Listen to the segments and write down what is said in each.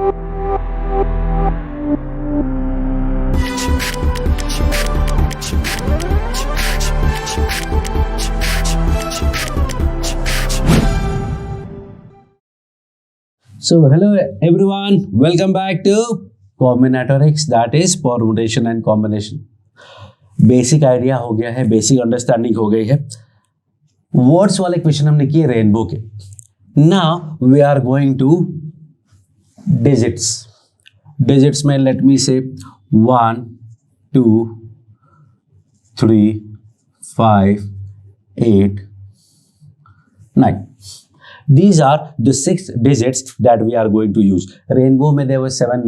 So hello everyone, welcome back to combinatorics, that is permutation and combination. Basic idea हो गया है, basic understanding हो गई है. वर्ड्स वाले क्वेश्चन हमने किए रेनबो के. Now we are going to digits. Digits में let me say 1 2 3 5 8 9. These are the 6 digits that we are going to use. Rainbow में there were 7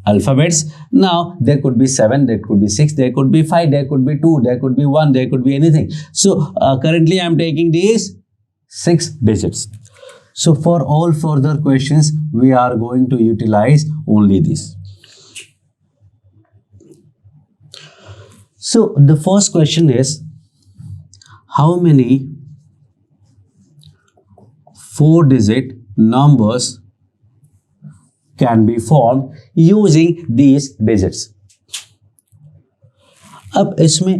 alphabets. Now there could be 7, there could be 6, there could be 5, there could be 2, there could be 1, there could be anything. So currently I am taking these 6 digits. So for all further questions we are going to utilize only this. So the first question is, how many 4-digit numbers can be formed using these digits? अब इसमें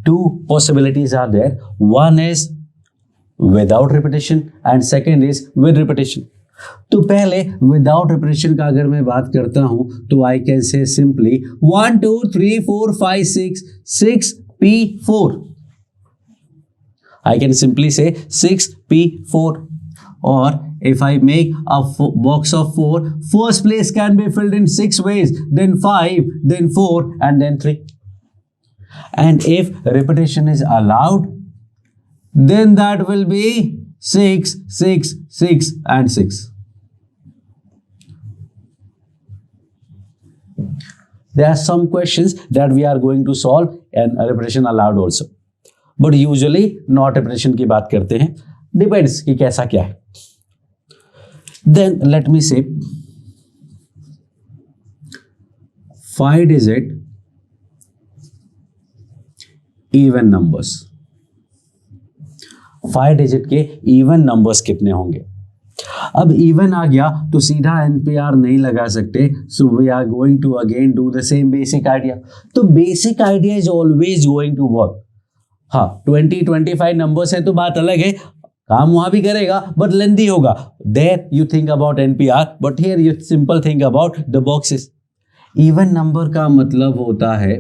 2 possibilities are there. One is without repetition and second is with repetition. तो पहले without repetition का अगर मैं बात करता हूं तो I can say simply 1 2 3 4 5 6 6p4. I can simply say 6p4. Or if I make a box of 4, first place can be filled in 6 ways, then 5, then 4, and then 3. And if repetition is allowed, then that will be 6, 6, 6, and 6. There are some questions that we are going to solve and repetition allowed also. But usually not repetition की बात करते हैं. Depends कि कैसा क्या है. Then let me say 5-digit even numbers. 5-digit के even numbers कितने होंगे? अब even आ गया तो सीधा NPR नहीं लगा सकते. So we are going to again do the same basic idea. तो basic idea is always going to work. हाँ 20-25 numbers है तो बात अलग है, काम वहां भी करेगा बट लेंथी होगा. There you think about NPR, but here you simple think about the boxes. Even number का मतलब होता है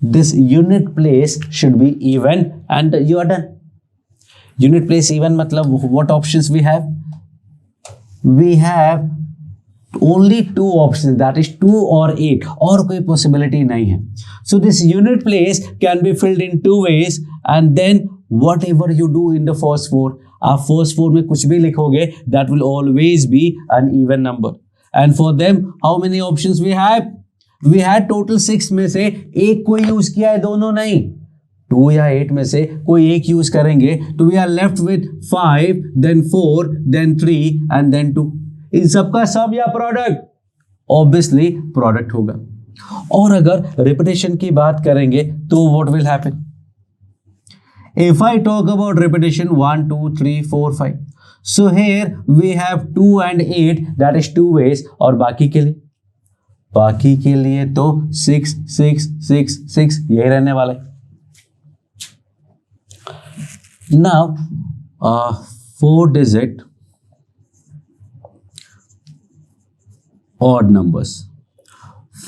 this unit place should be even and you are done. Unit place even मतलब what options we have? We have only 2 options, that is 2 और 8, और कोई possibility नहीं है. So this unit place can be filled in 2 ways and then whatever you do in the first 4, आप first 4 में कुछ भी लिखोगे that will always be an even number. And for them how many options we have? We had total 6 में से एक कोई use किया है, दोनों नहीं. 2 या 8 में से कोई एक यूज करेंगे तो we are left with 5, then 4, then 3 and then 2. इन सबका सम या प्रोडक्ट? ऑब्वियसली प्रोडक्ट होगा. और अगर रिपीटेशन की बात करेंगे तो what will happen? If I talk about repetition 1 2 3 4 5, so here we have 2 and 8, that is 2 ways. और बाकी के लिए तो 6 6 6 6 यही रहने वाला है. Now 4-digit odd numbers.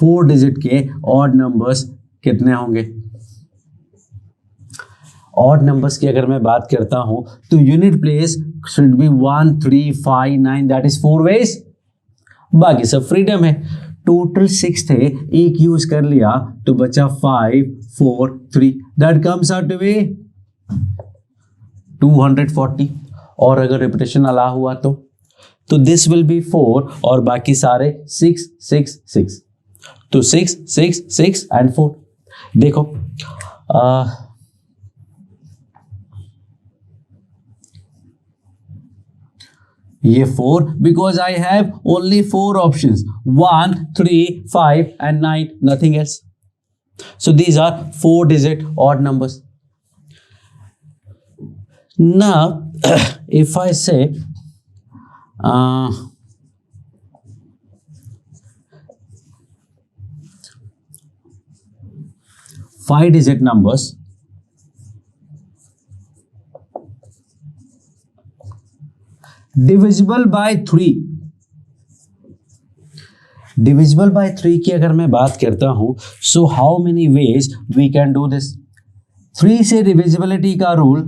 4-digit के odd numbers कितने होंगे? ऑड नंबर्स की अगर मैं बात करता हूं तो unit place should be 1 3 5 9, that is 4 ways. बाकी सब फ्रीडम है. टोटल 6 थे, एक यूज कर लिया तो बचा 5 4 3, that comes out to be 240. और अगर रिपीटेशन अलाउ हुआ तो दिस विल बी 4 और बाकी सारे 6 6 6. तो 6 6 6 एंड 4. देखो ये 4 because I have only 4 options, 1 3 5 and 9, nothing else. So these are 4-digit odd numbers. Now if I say 5 digit numbers divisible by 3. Divisible by 3 की अगर मैं बात करता हूं, so how many ways we can do this. 3 से divisibility का rule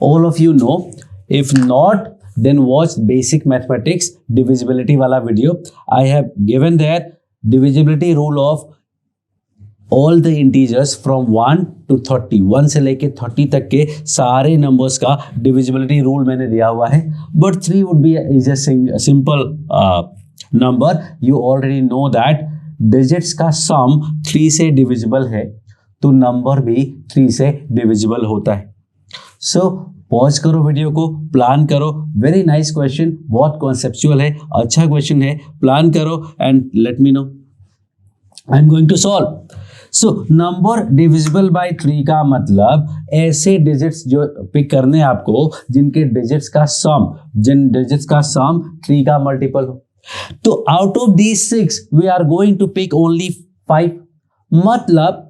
all of you know. If not then watch basic mathematics divisibility वाला video. I have given their divisibility rule of all the integers from 1 to 30. 1 से लेके 30 तक के सारे numbers का divisibility rule मैंने दिया हुआ है. But 3 would be is a simple number. You already know that digits का सम 3 से डिविजिबल है, तो नंबर भी 3 से डिविजिबल होता है. सो पॉज करो वीडियो को, प्लान करो. वेरी नाइस क्वेश्चन, बहुत कॉन्सेप्चुअल है, अच्छा क्वेश्चन है. प्लान करो and let me know. I am going to solve. So number divisible by 3 का मतलब ऐसे डिजिट्स जो पिक करने आपको जिनके डिजिट्स का सम 3 का मल्टीपल हो. तो out of these 6 we are going to pick only 5. मतलब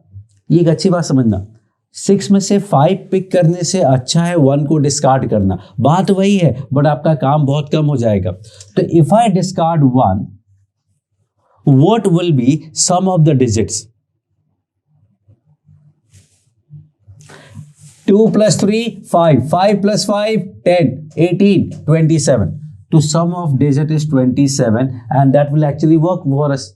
ये एक अच्छी बात समझना, 6 में से 5 पिक करने से अच्छा है 1 को डिस्कार्ड करना. बात वही है बट आपका काम बहुत कम हो जाएगा. तो if I discard 1, what will be sum of the digits? 2 plus 3, 5. 5 plus 5, 10, 18, 27. So sum of digit is 27 and that will actually work for us.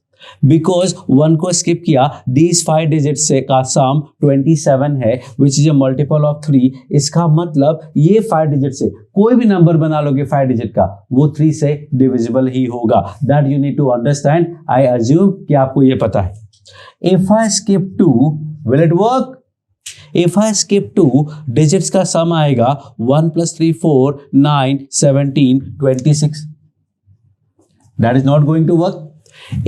Because 1 को skip किया, these 5 digits से का sum 27 है which is a multiple of 3. इसका मतलब ये 5 digit से कोई भी नंबर बना लोगे 5 digit का, वो 3 से divisible ही होगा. That you need to understand. I assume कि आपको ये पता है. If I skip 2, will it work? If I skip 2, digits का sum आएगा 1 plus 3, 4, 9, 17, 26. That is not going to work.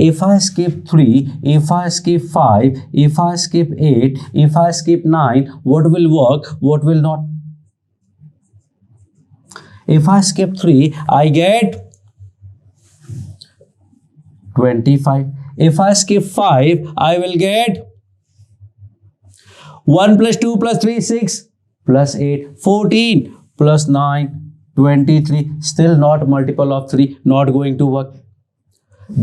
If I skip 3, if I skip 5, if I skip 8, if I skip 9, what will work, what will not? If I skip 3, I get 25. If I skip 5, I will get 1 plus 2 plus 3, 6 plus 8, 14 plus 9, 23. Still not multiple of 3, not going to work.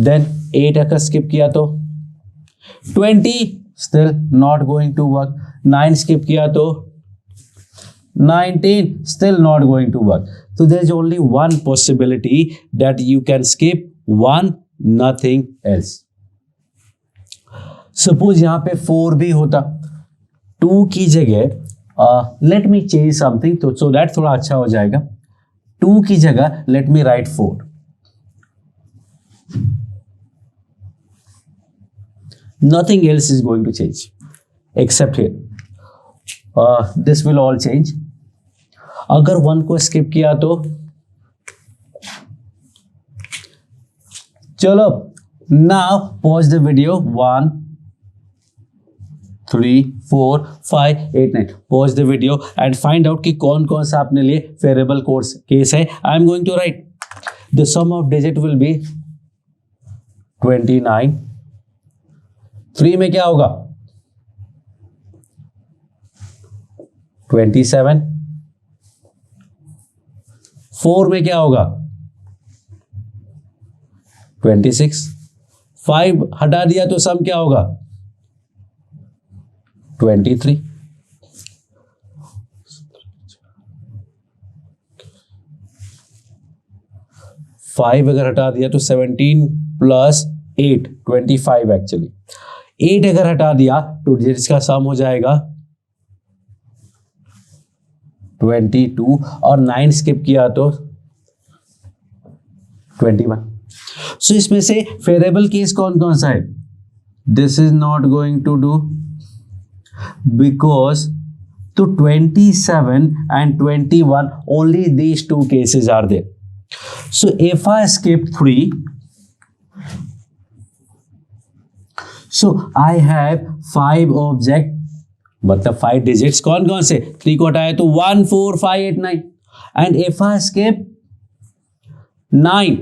Then 8 अगर skip किया तो 20, still not going to work. 9 skip किया तो 19, still not going to work. So there is only one possibility that you can skip 1, nothing else. Suppose यहाँ पे 4 भी होता, 2 की जगह लेट मी चेंज समथिंग, तो सो दैट थोड़ा अच्छा हो जाएगा. 2 की जगह let me right 4. Nothing else is going to change except here. This will all change. अगर 1 को skip किया तो चलो, now pause the video. 1, 3, 4, 5, 8, 9. Pause the video and find out कि कौन कौन सा अपने लिए फेवरेबल कोर्स केस है. I am going to write the sum of digit will be 29. 3 में क्या होगा 27. 4 में क्या होगा 26. 5 हटा दिया तो सम क्या होगा 23. 5 अगर हटा दिया तो 17 प्लस 8, 25 एक्चुअली. 8 अगर हटा दिया तो डिजिट्स का सम हो जाएगा 22 और 9 स्किप किया तो 21. सो इसमें से फेवरेबल केस कौन कौन सा है? This is not going to do because तो 27 and 21 only these two cases are there. So if I skip 3, so I have 5 object, मतलब 5 digits कौन कौन से 3 को हटाए तो 1, 4, 5, 8, 9. And if I skip 9,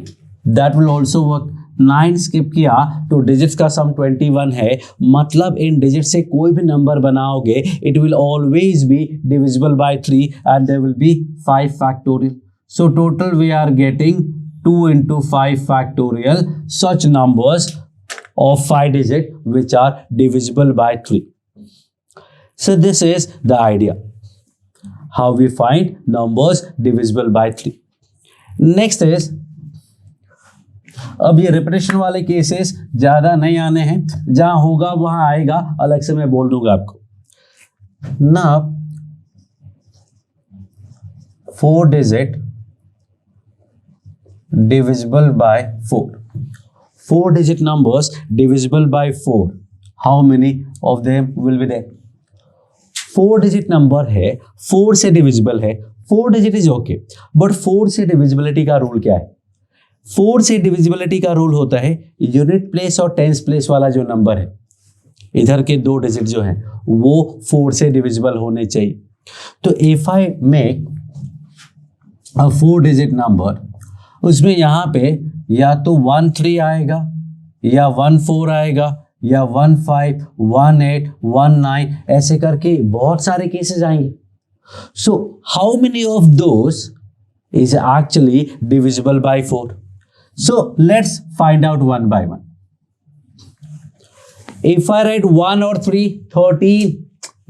that will also work. 9 skip किया तो डिजिट्स का सम 21 है, मतलब इन डिजिट से कोई भी नंबर बनाओगे it will always be divisible by 3 and there will be 5 factorial. So total we are getting 2 into 5 factorial such numbers of 5 digit which are divisible by 3. So this is the idea how we find numbers divisible by 3. Next is, अब ये repetition वाले cases ज्यादा नहीं आने हैं, जहां होगा वहां आएगा, अलग से मैं बोल दूंगा आपको. ना 4 digit divisible by 4. 4 digit numbers divisible by 4. How many of them will be there? 4 digit number है, 4 से divisible है. 4 digit is okay, but 4 से divisibility का रूल क्या है? 4 से divisibility का रूल होता है यूनिट प्लेस और टेंस प्लेस वाला जो नंबर है, इधर के 2 डिजिट जो हैं वो 4 से डिविजिबल होने चाहिए. तो if I make a 4 digit number, उसमें यहाँ पे या तो 1 3 आएगा या 1 4 आएगा या 1 5 1 8 1 9, ऐसे करके बहुत सारे केसेस आएंगे. सो how many of those is actually divisible by 4? So let's find out one by one. If I right 1 और 3 13,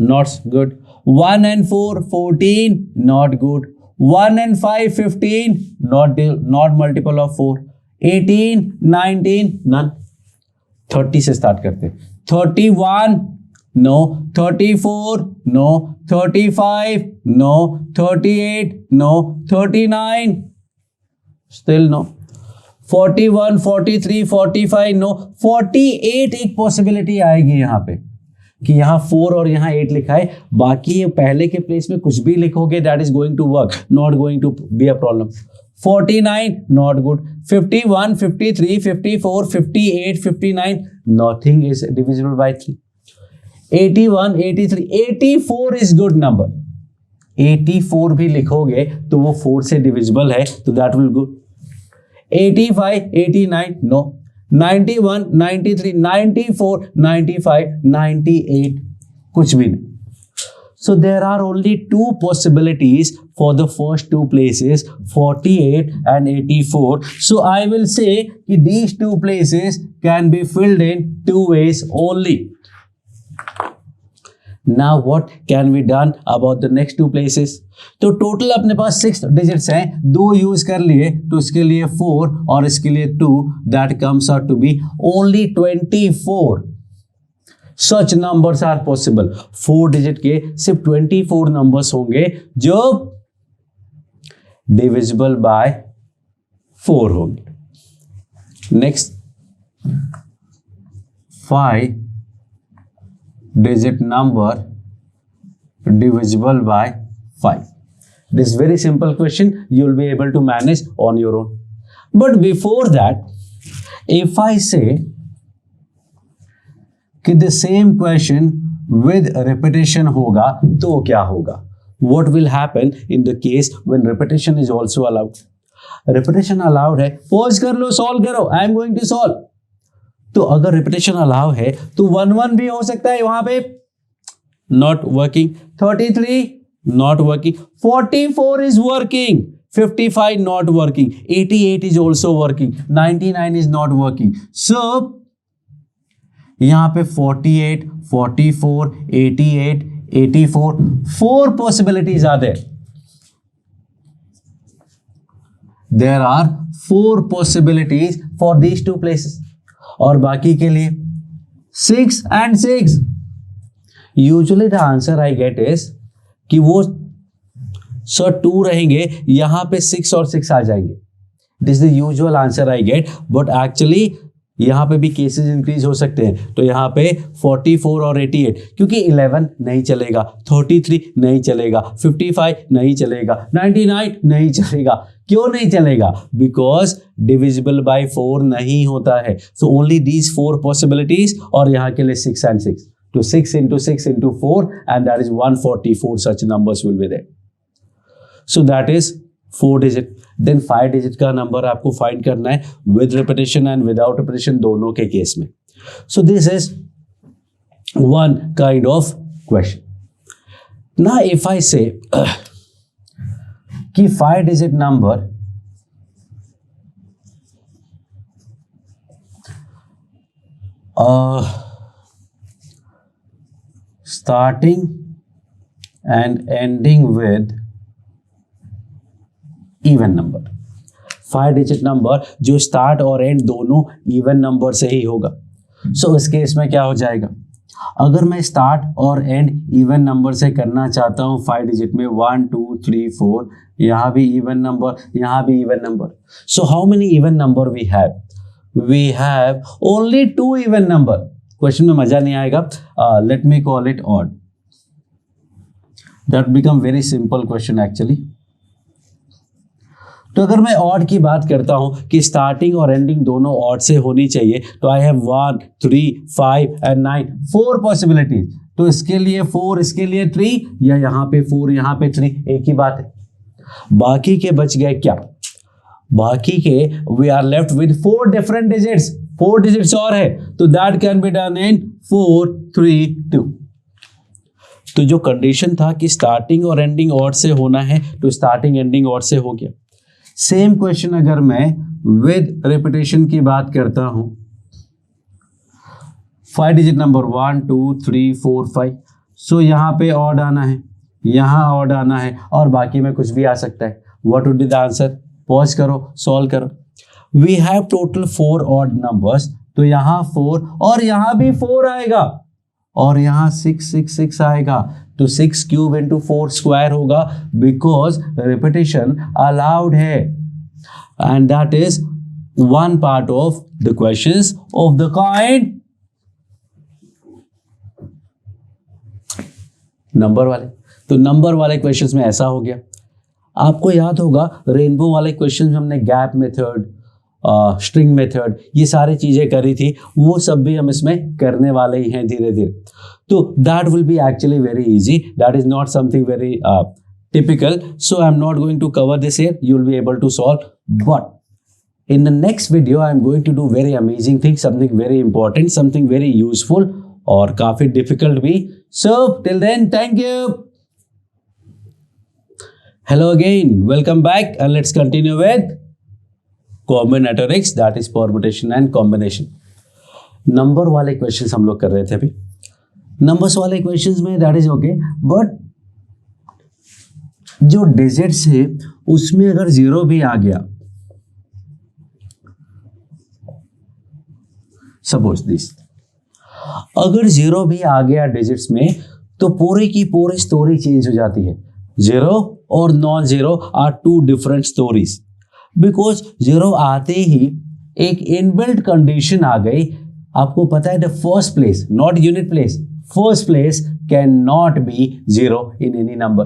not good. 1 and 4 14, not good. 1 and 5 15, not multiple of 4. 18 19, none. 30 से स्टार्ट करते. 31 no. 34 no. 35 no. 38 no. 39 still no. 41 43 45 no. 48 एक possibility आएगी यहाँ पे कि यहाँ 4 और यहाँ 8 लिखा है, बाकी ये पहले के प्लेस में कुछ भी लिखोगे that is going to work, not going to be a problem. 49 not good. 51 53 54 58 59, nothing is divisible by 3. 81 83 84 is good number. 84 भी लिखोगे तो वो 4 से डिविजिबल है, तो दैट विल गुड. 85 89 नो. 91 93 94 95 98 कुछ भी नहीं. So there are only 2 possibilities for the first 2 places, 48 and 84. So I will say that these 2 places can be filled in 2 ways only. Now what can be done about the next 2 places? तो total अपने पास 6 digits हैं, 2 use कर लिए तो इसके लिए 4 और इसके लिए 2, that comes out to be only 24 such numbers are possible. 4 digit के सिर्फ 24 नंबर्स होंगे जो डिविजिबल बाय 4 होंगे. Next 5 digit number divisible by 5. This is very simple question, you will be able to manage on your own. But before that, if I say कि the same question with repetition होगा तो क्या होगा? What will happen in the case when repetition is also allowed? Repetition allowed है, pause कर लो, solve करो, I am going to solve. तो अगर रिपीटेशन अलाउ है तो 1 1 भी हो सकता है वहां पे, not working. 33 not working. 44 is working. 55 not working. 88 is also working. 99 is not working. So यहां पे 48 44 88 84 4 possibilities are there. There are 4 possibilities for these 2 places. और बाकी के लिए 6 and 6. Usually the answer I get is कि वो sir 2 रहेंगे, यहां पे 6 और 6 आ जाएंगे. This is the usual answer I gate, but actually यहां पे भी केसेस इंक्रीज हो सकते हैं. तो यहां पे 44 और 88, क्योंकि 11 नहीं चलेगा, 33 नहीं चलेगा, 55 नहीं चलेगा, 99 नहीं चलेगा. क्यों नहीं चलेगा? बिकॉज डिविजिबल बाय 4 नहीं होता है. सो ओनली दीज 4 पॉसिबिलिटीज, और यहां के लिए 6 and 6. तो 6 into 6 into 4 and that is 144 such numbers will be there. So that is 4 digit, then 5 digit का नंबर आपको फाइंड करना है with repetition and without repetition दोनों के केस में. So this is one kind of question. Now if I say कि 5 digit number starting and ending with even number. 5 digit number जो start और एंड दोनों इवन नंबर से ही होगा. सो इस केस में क्या हो जाएगा, अगर मैं स्टार्ट और एंड इवन नंबर से करना चाहता हूं 5 डिजिट में 1 2 3 4, यहां भी इवन नंबर, यहां भी even number. So how many even number we have? We have only 2 even number. Question में मजा नहीं आएगा. Let me call it odd. That become very simple question actually. तो अगर मैं odd की बात करता हूं कि स्टार्टिंग और एंडिंग दोनों odd से होनी चाहिए, तो I have 1 3 5 and 9, 4 possibilities. तो इसके लिए 4, इसके लिए 3, या यहाँ पे 4 यहाँ पे 3, एक ही बात है. बाकी के बच गए क्या? बाकी के we are left with 4 different digits. 4 digits और है, तो that can be done in 4 3 2. तो जो कंडीशन था कि स्टार्टिंग और एंडिंग ऑड से होना है, तो स्टार्टिंग एंडिंग ऑड से हो गया. सेम क्वेश्चन अगर मैं विद रिपीटेशन की बात करता हूं, 5 डिजिट नंबर 1 2 3 4 5, सो यहां पे ऑड आना है, यहां ऑड आना है, और बाकी में कुछ भी आ सकता है. What would be the answer? Pause करो, सॉल्व करो. We have total 4 odd numbers, तो यहां 4 और यहां भी 4 आएगा, और यहां 6 6 6 आएगा. तो 6 क्यूब इंटू 4 स्क्वायर होगा, बिकॉज रिपीटेशन अलाउड है. And that is one part of the questions of the kind number वाले. तो नंबर वाले क्वेश्चंस में ऐसा हो गया. आपको याद होगा रेनबो वाले क्वेश्चन हमने गैप मेथड, स्ट्रिंग मेथड, ये सारी चीजें करी थी, वो सब भी हम इसमें करने वाले ही हैं धीरे धीरे. तो that will be actually very easy. That is not something very typical, so I am not going to cover this here. You will be able to solve, but in the next video I am going to do very amazing thing, something very important, something very useful और काफी difficult भी. So till then, thank you. Hello again, welcome back, and let's continue with combinatorics, that is permutation and combination. Number वाले questions हम लोग कर रहे थे अभी. नंबर्स वाले क्वेश्चंस में दैट इज ओके, बट जो डिजिट्स है उसमें अगर 0 भी आ गया, सपोज दिस, अगर 0 भी आ गया डिजिट्स में, तो पूरी की पूरी स्टोरी चेंज हो जाती है. 0 और non 0 are 2 different stories, because 0 आते ही एक इनबिल्ट कंडीशन आ गई. आपको पता है the first place, not unit place, first place can not be 0 in any number.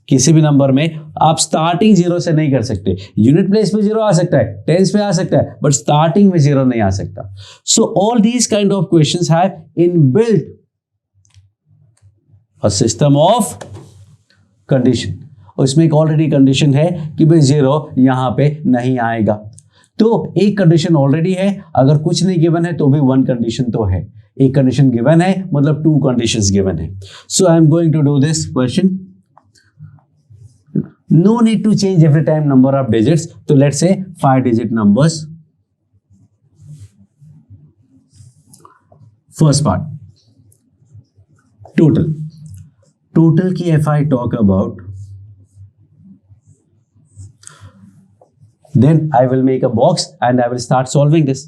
किसी भी नंबर में आप स्टार्टिंग 0 से नहीं कर सकते. यूनिट प्लेस पे 0 आ सकता है, टेंस पे आ सकता है, बट स्टार्टिंग में 0 नहीं आ सकता. So all these kind of questions have inbuilt a system of condition. उसमें एक ऑलरेडी कंडीशन है कि भाई 0 यहां पे नहीं आएगा. तो एक कंडीशन ऑलरेडी है, अगर कुछ नहीं गिवन है तो भी 1 कंडीशन तो है. एक कंडीशन गिवन है मतलब 2 कंडीशंस गिवन है. So I am going to do this question. No need to change every time number of digits. तो let's say 5 digit numbers. First part, total. Total की if I talk about, then I will make a box and I will start solving this.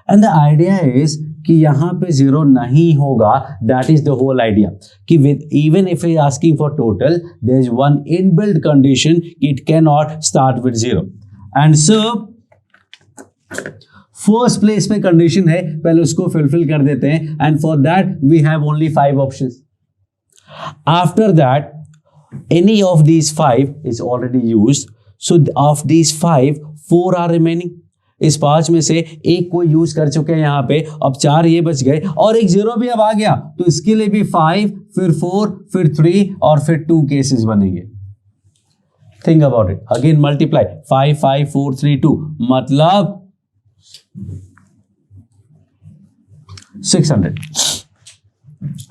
And the idea is कि यहाँ पे 0 नहीं होगा. That is the whole idea. कि with even if we are asking for total, there is one inbuilt condition, it cannot start with 0. And so first place पे condition है, पहले उसको फुलफिल कर देते हैं. And for that we have only 5 options. After that, any of these 5 is already used. So of these 5, 4 are remaining. इस 5 में से एक को यूज कर चुके हैं यहाँ पे, अब 4 ये बच गए, और एक 0 भी अब आ गया, तो इसके लिए भी 5, फिर 4, फिर 3 और फिर 2 केसेस बनेंगे. Think about it again, multiply 5 5 4 3 2 मतलब 600.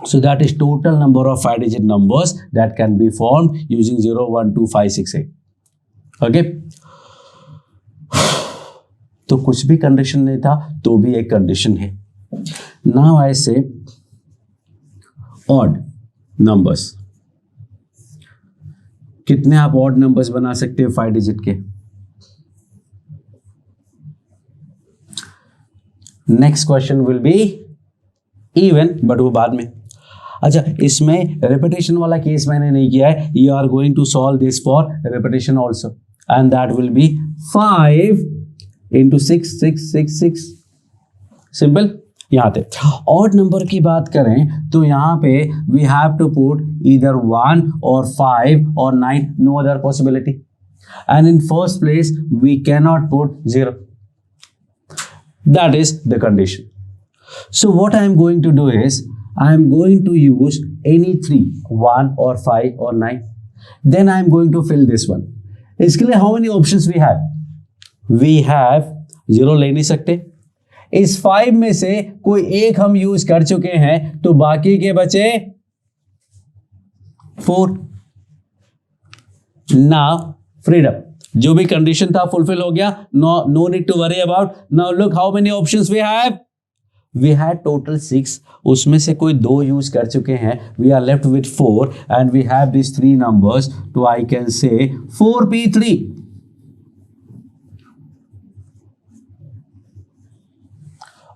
So that is total number of 5-digit numbers that can be formed using 0 1 2 5 6 8. Okay. तो कुछ भी कंडीशन नहीं था तो भी एक कंडीशन है. नाउ आई से ऑड नंबर्स. कितने आप ऑड नंबर्स बना सकते हो 5 डिजिट के? Next question will be even, but वो बाद में. अच्छा, इसमें रेपिटेशन वाला केस मैंने नहीं किया है. You are going to solve this for repetition also and that will be 5 into 6 6 6 6. Simple. यहाँ पे ऑड नंबर की बात करें तो यहाँ पे we have to put either 1 और 5 और 9, no other possibility. And in first place we can not put 0. That is the condition. So what I am going to do is I am going to use any 3, 1 और 5 और 9. Then I am going to fill this one. इसके लिए how many options we have? We have 0 ले नहीं सकते. इस 5 में से कोई एक हम यूज कर चुके हैं तो बाकी के बचे 4. नाउ फ्रीडम, जो भी कंडीशन था फुलफिल हो गया. No need to worry about. Now look how many options we have. We had total 6, उसमें से कोई 2 यूज कर चुके हैं. We are left with 4 and we have this 3 numbers. तो आई कैन से 4p3.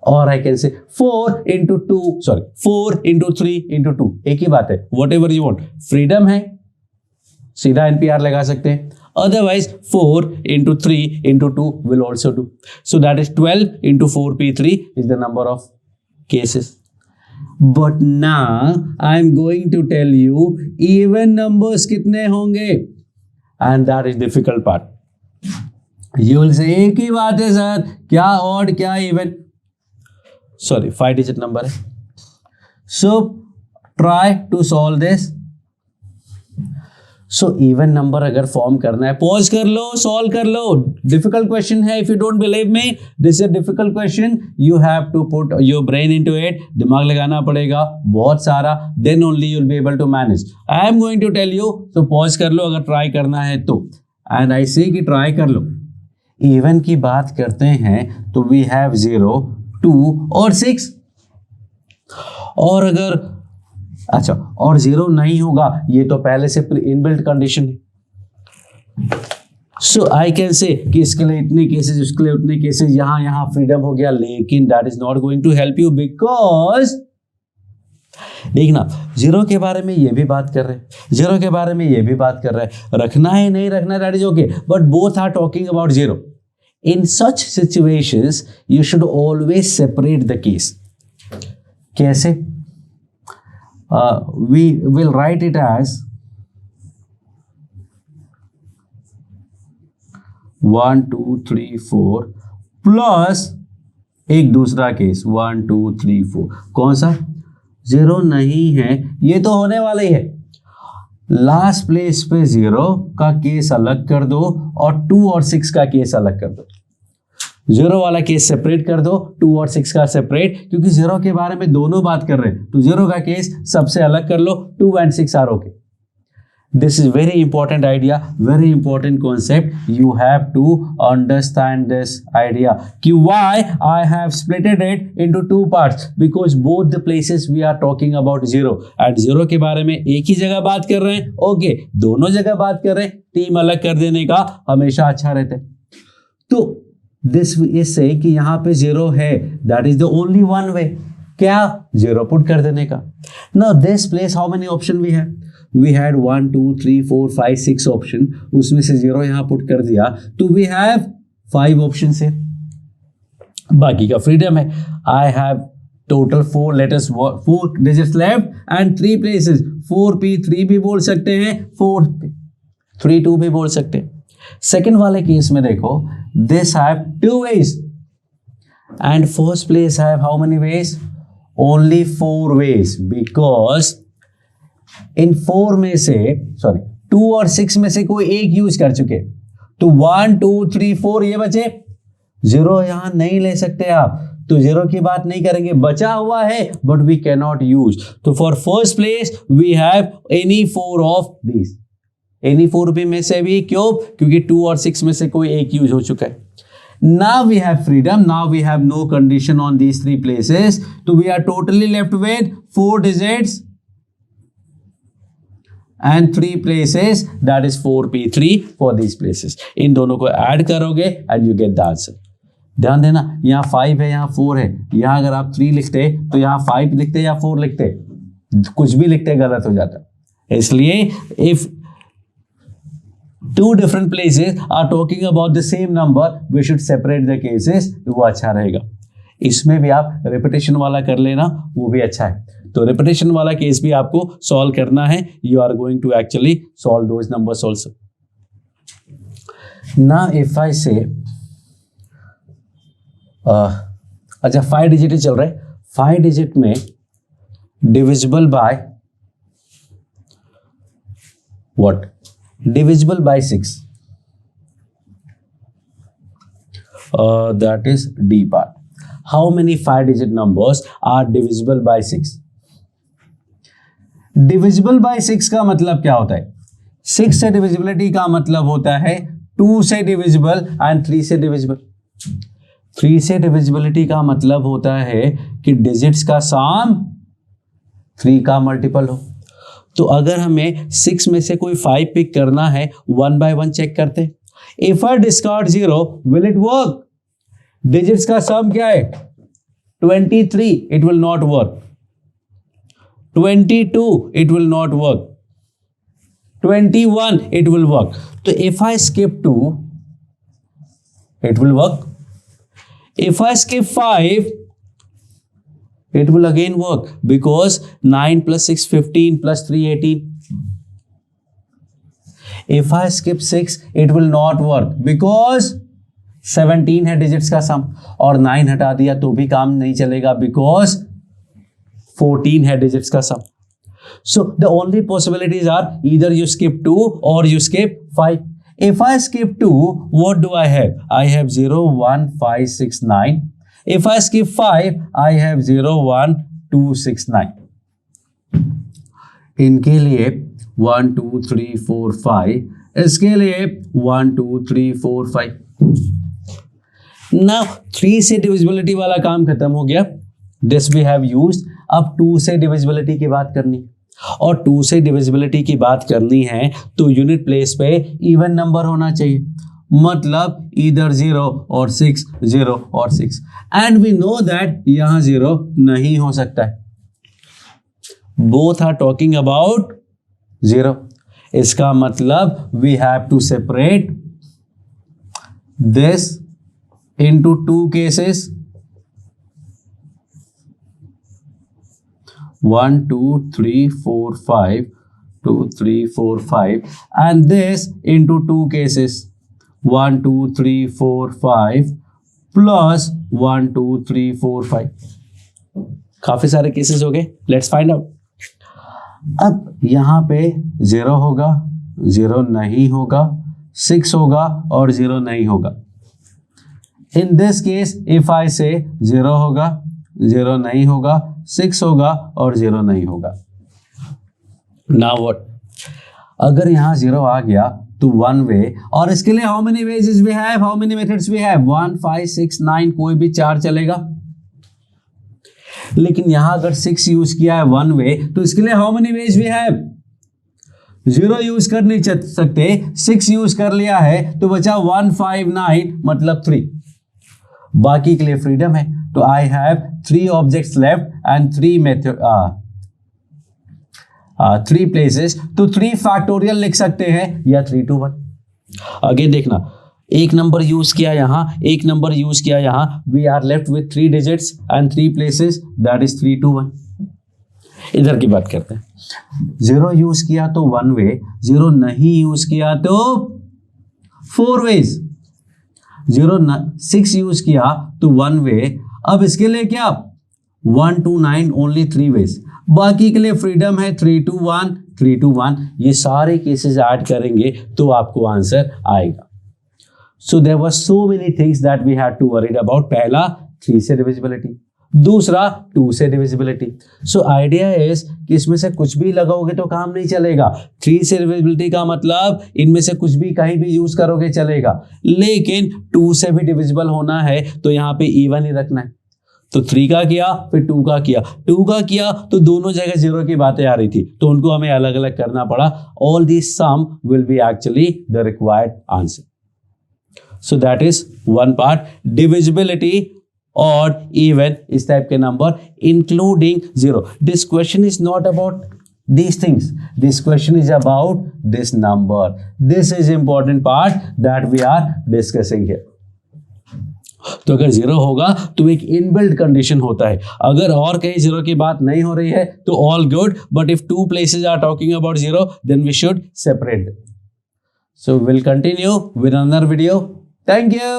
और I can say 4 into 3 into 2. एक ही बात है. What ever you want. Freedom है, सीधा एनपीआर लगा सकते हैं. Otherwise 4 into 3 into 2 will also do. So that is 12 into 4p3 is the number of cases. But now I am going to tell you even numbers कितने होंगे. And that is difficult part. You will say एक ही बात है sir, क्या odd क्या even. Sorry, 5 digit number है. So try to solve this. So even number अगर form करना है, पॉज कर लो, सॉल्व कर लो. डिफिकल्ट क्वेश्चन है. If you don't believe me, this is difficult question. You have to put your brain into it. दिमाग लगाना पड़ेगा बहुत सारा. Then only you will be able to manage. I am going to tell you. तो pause कर लो अगर try करना है तो. एंड आई से कि ट्राई कर लो. इवन की बात करते हैं तो वी हैव 0 2 और 6. और अगर अच्छा और 0 नहीं होगा, ये तो पहले से इनबिल्ट कंडीशन है. सो आई कैन से कि इसके लिए इतने केसेस, उसके लिए उतने केसेस, यहां फ्रीडम हो गया. लेकिन that is not going to help you because देखना 0 के बारे में ये भी बात कर रहे हैं, 0 के बारे में ये भी बात कर रहे हैं. रखना है नहीं रखना, that is okay, but both are talking about 0. In such situations, you should always separate the case. कैसे? We will write it as 1 2 3 4 plus एक दूसरा केस 1 2 3 4. कौन सा? 0 नहीं है, ये तो होने वाला ही है. लास्ट प्लेस पे 0 का केस अलग कर दो और 2 और 6 का केस अलग कर दो. 0 वाला केस सेपरेट कर दो, 2 और 6 का सेपरेट, क्योंकि 0 के बारे में दोनों बात कर रहे हैं. तो 0 का केस सबसे अलग कर लो. 2 and 6 are okay. This is very important idea, very important concept. You have to understand this idea कि why I have splitted it into 2 parts, because both the places we are talking about 0 and 0 के बारे में एक ही जगह बात कर रहे हैं. ओके, दोनों जगह बात कर रहे हैं. टीम अलग कर देने का हमेशा अच्छा रहता है. तो दिस इज से कि यहाँ पे 0 है, that is the only one way. क्या? 0 पुट कर देने का. Now this place how many option we have? We had 1 2 3 4 5 6 option. उसमें से 0 यहाँ पुट कर दिया तो वी हैव 5 ऑप्शन है. बाकी का फ्रीडम है. I have total 4 letters, 4 digits left and 3 places. 4p3 भी बोल सकते हैं, 4p32 भी बोल सकते हैं. सेकेंड वाले केस में देखो, this have 2 ways and first place have how many ways? Only 4 ways, because in 4 में से 2 और 6 में से कोई एक यूज कर चुके, तो 1 2 3 4 ये बचे, 0 यहां नहीं ले सकते आप, तो 0 की बात नहीं करेंगे, बचा हुआ है but we can not use. तो for first place we have any 4 of this, any 4 भी में से भी, क्यों? क्योंकि 2 और 6 में से कोई एक यूज हो चुका है। Now we have freedom, now we have no condition on these 3 places, so we are totally left with 4 digits and 3 places, that is 4p3 for these places. इन दोनों को ऐड करोगे and you get the answer. ध्यान देना, यहाँ 5 है, यहाँ 4 है, यहाँ अगर आप 3 लिखते तो यहाँ 5 लिखते या 4 लिखते, कुछ भी लिखते गलत हो जाता। इसलिए if two different places are talking about the same number, we should separate the cases, वो अच्छा रहेगा। इसमें भी आप रिपीटेशन वाला कर लेना, वो भी अच्छा है। तो रिपीटेशन वाला केस भी आपको सॉल्व करना है, you are going to actually solve those numbers also. Now if I say अच्छा 5 डिजिट ही चल रहा है, 5 डिजिट में divisible by what? Divisible by 6, that is D part. How many 5-digit numbers are divisible by 6? Divisible by 6 का मतलब क्या होता है? 6 से divisibility का मतलब होता है 2 से divisible and 3 से divisible. 3 से divisibility का मतलब होता है कि digits का sum 3 का multiple हो। तो अगर हमें 6 में से कोई 5 पिक करना है, 1 by 1 चेक करते हैं। If I discard 0 will it work? Digits का सम क्या है? 23, it will not work. 22, it will not work. 21, it will work. तो if I skip 2, it will work. If I skip 5, it will again work, because 9 plus 6 15 plus 3 18. If I skip 6, it will not work, because 17 है digits का सम, और 9 हटा दिया तो भी काम नहीं चलेगा, because 14 है डिजिट्स का सम. So the only possibilities are either you skip 2 or you skip 5. If I skip 2, what do I have? I have 0 1 5 6 9. If I skip 5, I have 0 1 2 6 9. इनके लिए 1 2 3 4 5, इसके लिए 1 2 3 4 5. Now 3 से डिविजिबिलिटी वाला काम खत्म हो गया. This we have used. अब 2 से डिविजिबिलिटी की बात करनी, और 2 से डिविजिबिलिटी की बात करनी है तो यूनिट प्लेस पे इवन नंबर होना चाहिए, मतलब इधर 0 और 6 0 और 6. एंड वी नो दैट यहां 0 नहीं हो सकता है. Both are talking about 0. इसका मतलब we have to separate this into 2 cases. 1 2 3 4 5 2 3 4 5 and this into 2 cases. 1 2 3 4 5 plus 1 2 3 4 5. काफी सारे केसेस हो गए. Let's find out. अब यहां पे 0 होगा, 0 नहीं होगा, 6 होगा और 0 नहीं होगा. In this case if I से 0 होगा, 0 नहीं होगा, 6 होगा और 0 नहीं होगा. Now what? अगर यहां 0 आ गया तो 1 वे, और इसके लिए how many ways we have, how many methods we have? 1 5 6 9, कोई भी 4 चलेगा. लेकिन यहां अगर 6 यूज किया है 1 वे, तो इसके लिए how many ways we have? 0 use कर नहीं सकते, 6 यूज कर लिया है तो बचा 1 5 9 मतलब 3. बाकी के लिए फ्रीडम है. तो I have 3 objects left and 3 method 3 places. तो 3 फैक्टोरियल लिख सकते हैं या 3 to 1. आगे देखना, एक नंबर यूज किया यहां, एक नंबर यूज किया यहां. We are left with 3 digits and 3 places, that is 3 to 1. इधर की बात करते हैं. 0 यूज किया तो 1 वे, 0 नहीं यूज किया तो 4 वेज. 6 यूज किया तो 1 वे. अब इसके लिए क्या? 1 to 9 ओनली 3 वेज, बाकी के लिए फ्रीडम है 3 to 1, 3 to 1। ये सारे केसेस ऐड करेंगे तो आपको आंसर आएगा। So there were so many things that we had to worried about. पहला 3 से डिविजिबिलिटी, दूसरा 2 से डिविजिबिलिटी। सो आइडिया इज कि इसमें से कुछ भी लगाओगे तो काम नहीं चलेगा। 3 से डिविजिबिलिटी का मतलब इनमें से कुछ भी कहीं भी यूज करोगे चलेगा, लेकिन 2 से भी डिविजिबल होना है तो यहाँ पे इवन ही रखना है। तो 3 का किया, फिर 2 का किया, 2 का किया तो दोनों जगह 0 की बातें आ रही थी तो उनको हमें अलग अलग करना पड़ा। All this sum will be actually the required answer. So that is one part, divisibility और even इस टाइप के number including 0। This question is not about these things, this question is about this number. This is important part that we are discussing here. तो अगर 0 होगा तो एक inbuilt condition होता है, अगर और कहीं 0 की बात नहीं हो रही है तो all good, but if 2 places are talking about 0 then we should separate them. So we'll continue with another video. Thank you.